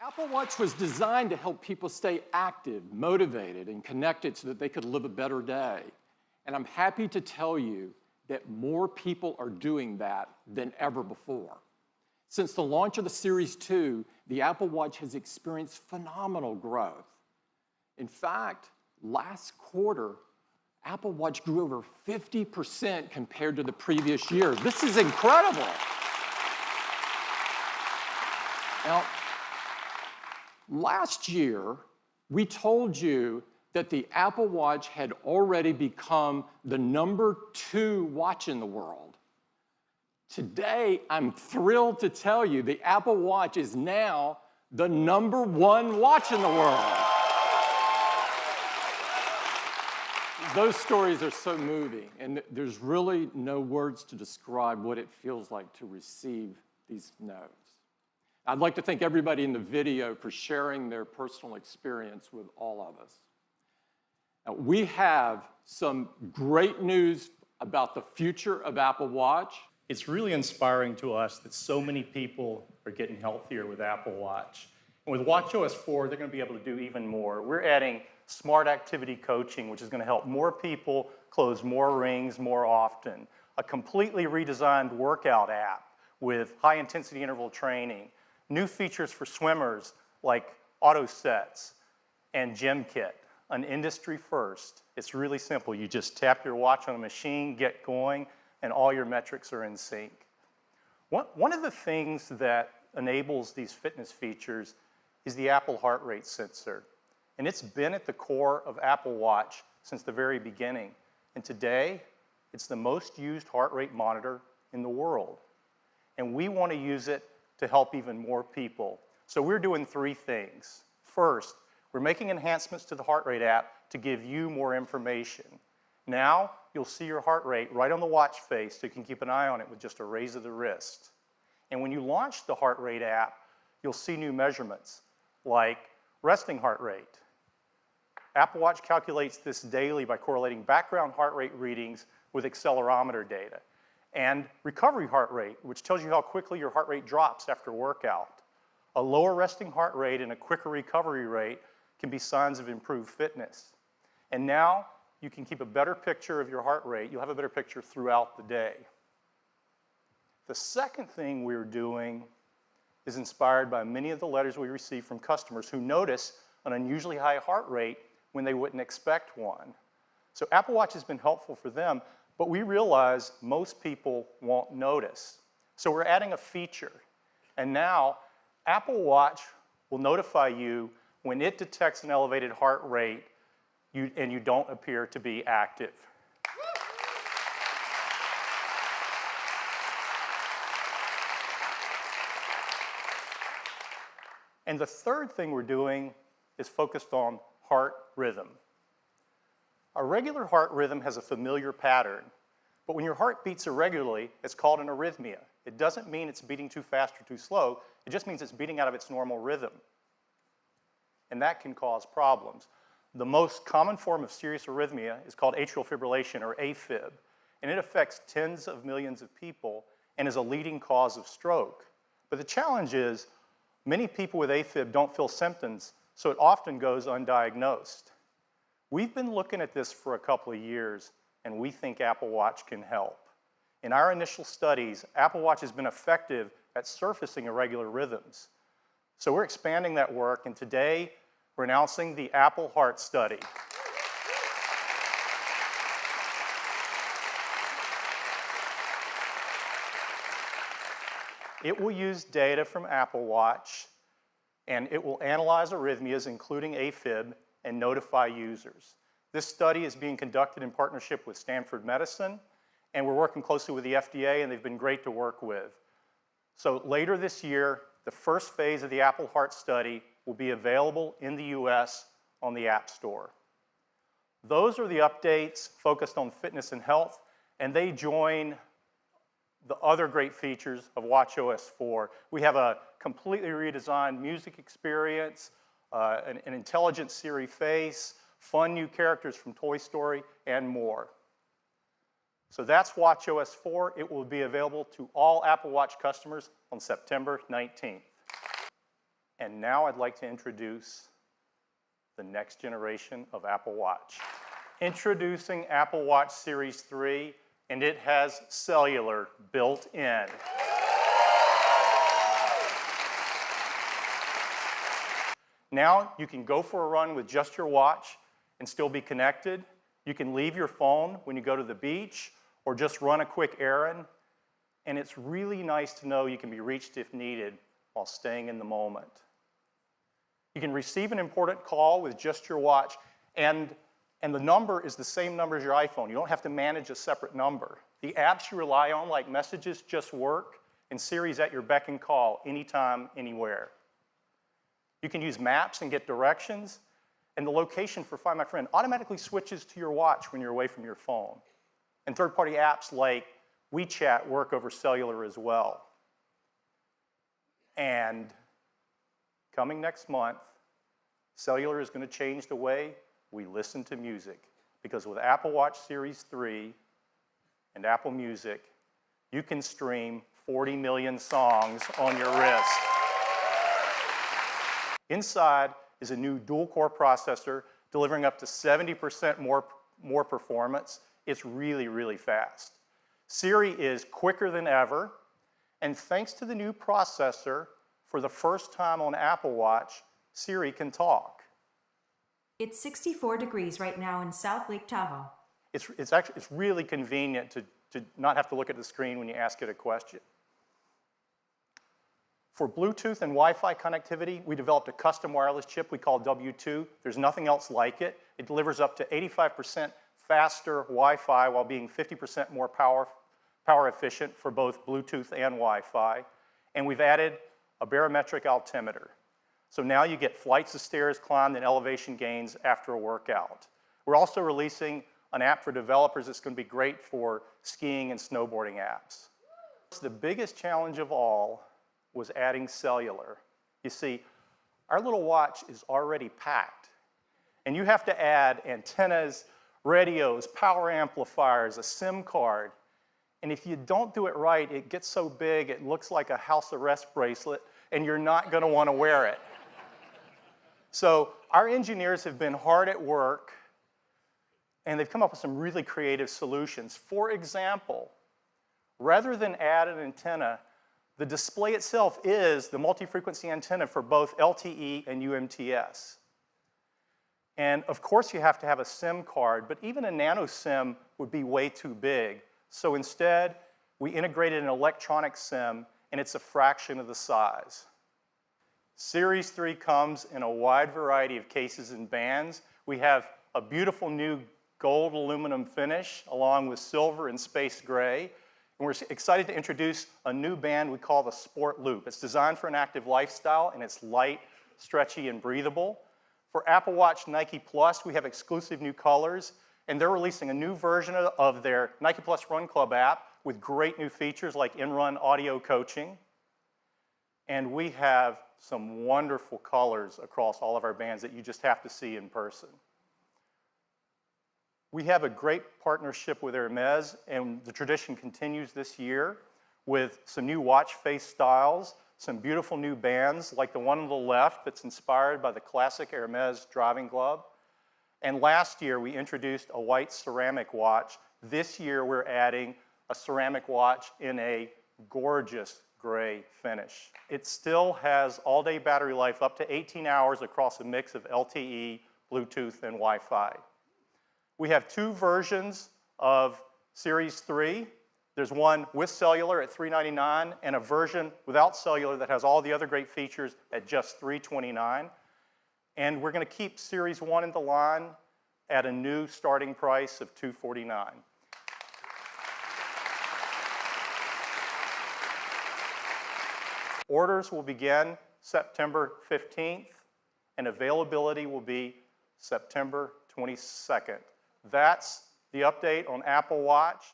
Apple Watch was designed to help people stay active, motivated, and connected so that they could live a better day. And I'm happy to tell you that more people are doing that than ever before. Since the launch of the Series 2, the Apple Watch has experienced phenomenal growth. In fact, last quarter, Apple Watch grew over 50% compared to the previous year. This is incredible. Now, last year, we told you that the Apple Watch had already become the #2 watch in the world. Today, I'm thrilled to tell you the Apple Watch is now the #1 watch in the world. Those stories are so moving, and there's really no words to describe what it feels like to receive these notes. I'd like to thank everybody in the video for sharing their personal experience with all of us. Now, we have some great news about the future of Apple Watch. It's really inspiring to us that so many people are getting healthier with Apple Watch. And with watchOS 4, they're going to be able to do even more. We're adding smart activity coaching, which is going to help more people close more rings more often. A completely redesigned workout app with high-intensity interval training. New features for swimmers like auto sets and gym kit. An industry first. It's really simple. You just tap your watch on a machine, get going, and all your metrics are in sync. One of the things that enables these fitness features is the Apple heart rate sensor. And it's been at the core of Apple Watch since the very beginning. And today, it's the most used heart rate monitor in the world. And we want to use it to help even more people. So we're doing 3 things. First, we're making enhancements to the heart rate app to give you more information. Now, you'll see your heart rate right on the watch face, so you can keep an eye on it with just a raise of the wrist. And when you launch the heart rate app, you'll see new measurements, like resting heart rate. Apple Watch calculates this daily by correlating background heart rate readings with accelerometer data. And recovery heart rate, which tells you how quickly your heart rate drops after workout. A lower resting heart rate and a quicker recovery rate can be signs of improved fitness. And now, you can keep a better picture of your heart rate. You'll have a better picture throughout the day. The second thing we're doing is inspired by many of the letters we receive from customers who notice an unusually high heart rate when they wouldn't expect one. So Apple Watch has been helpful for them, but we realize most people won't notice. So we're adding a feature. And now, Apple Watch will notify you when it detects an elevated heart rate and you don't appear to be active. And the third thing we're doing is focused on heart rhythm. A regular heart rhythm has a familiar pattern, but when your heart beats irregularly, it's called an arrhythmia. It doesn't mean it's beating too fast or too slow, it just means it's beating out of its normal rhythm. And that can cause problems. The most common form of serious arrhythmia is called atrial fibrillation, or AFib, and it affects tens of millions of people and is a leading cause of stroke. But the challenge is, many people with AFib don't feel symptoms, so it often goes undiagnosed. We've been looking at this for a couple of years, and we think Apple Watch can help. In our initial studies, Apple Watch has been effective at surfacing irregular rhythms. So we're expanding that work, and today, we're announcing the Apple Heart Study. It will use data from Apple Watch, and it will analyze arrhythmias, including AFib, and notify users. This study is being conducted in partnership with Stanford Medicine, and we're working closely with the FDA, and they've been great to work with. So later this year, the first phase of the Apple Heart Study will be available in the US on the App Store. Those are the updates focused on fitness and health, and they join the other great features of watchOS 4. We have a completely redesigned music experience, an intelligent Siri face, fun new characters from Toy Story, and more. So that's watchOS 4. It will be available to all Apple Watch customers on September 19th. And now I'd like to introduce the next generation of Apple Watch. Introducing Apple Watch Series 3, and it has cellular built in. Now you can go for a run with just your watch and still be connected. You can leave your phone when you go to the beach or just run a quick errand. And it's really nice to know you can be reached if needed while staying in the moment. You can receive an important call with just your watch, and the number is the same number as your iPhone. You don't have to manage a separate number. The apps you rely on, like Messages, just work, and Siri's at your beck and call anytime, anywhere. You can use maps and get directions, and the location for Find My Friend automatically switches to your watch when you're away from your phone. And third-party apps like WeChat work over cellular as well. And coming next month, cellular is going to change the way we listen to music, because with Apple Watch Series 3 and Apple Music, you can stream 40 million songs on your wrist. Inside is a new dual-core processor delivering up to 70% more performance. It's really, really fast. Siri is quicker than ever, and thanks to the new processor, for the first time on Apple Watch, Siri can talk. It's 64 degrees right now in South Lake Tahoe. It's really convenient to not have to look at the screen when you ask it a question. For Bluetooth and Wi-Fi connectivity, we developed a custom wireless chip we call W2. There's nothing else like it. It delivers up to 85% faster Wi-Fi while being 50% more power efficient for both Bluetooth and Wi-Fi. And we've added a barometric altimeter. So now you get flights of stairs climbed and elevation gains after a workout. We're also releasing an app for developers that's going to be great for skiing and snowboarding apps. The biggest challenge of all was adding cellular. You see, our little watch is already packed, and you have to add antennas, radios, power amplifiers, a SIM card, and if you don't do it right, it gets so big it looks like a house arrest bracelet, and you're not going to want to wear it. So our engineers have been hard at work, and they've come up with some really creative solutions. For example, rather than add an antenna, the display itself is the multi-frequency antenna for both LTE and UMTS. And of course you have to have a SIM card, but even a nano SIM would be way too big. So instead, we integrated an electronic SIM, and it's a fraction of the size. Series 3 comes in a wide variety of cases and bands. We have a beautiful new gold aluminum finish along with silver and space gray. And we're excited to introduce a new band we call the Sport Loop. It's designed for an active lifestyle, and it's light, stretchy, and breathable. For Apple Watch Nike Plus, we have exclusive new colors, and they're releasing a new version of their Nike Plus Run Club app with great new features like in-run audio coaching. And we have some wonderful colors across all of our bands that you just have to see in person. We have a great partnership with Hermes, and the tradition continues this year with some new watch face styles, some beautiful new bands like the one on the left that's inspired by the classic Hermes driving glove. And last year, we introduced a white ceramic watch. This year, we're adding a ceramic watch in a gorgeous gray finish. It still has all-day battery life up to 18 hours across a mix of LTE, Bluetooth, and Wi-Fi. We have two versions of Series 3. There's one with cellular at $399 and a version without cellular that has all the other great features at just $329. And we're going to keep Series 1 in the line at a new starting price of $249. Orders will begin September 15th, and availability will be September 22nd. That's the update on Apple Watch.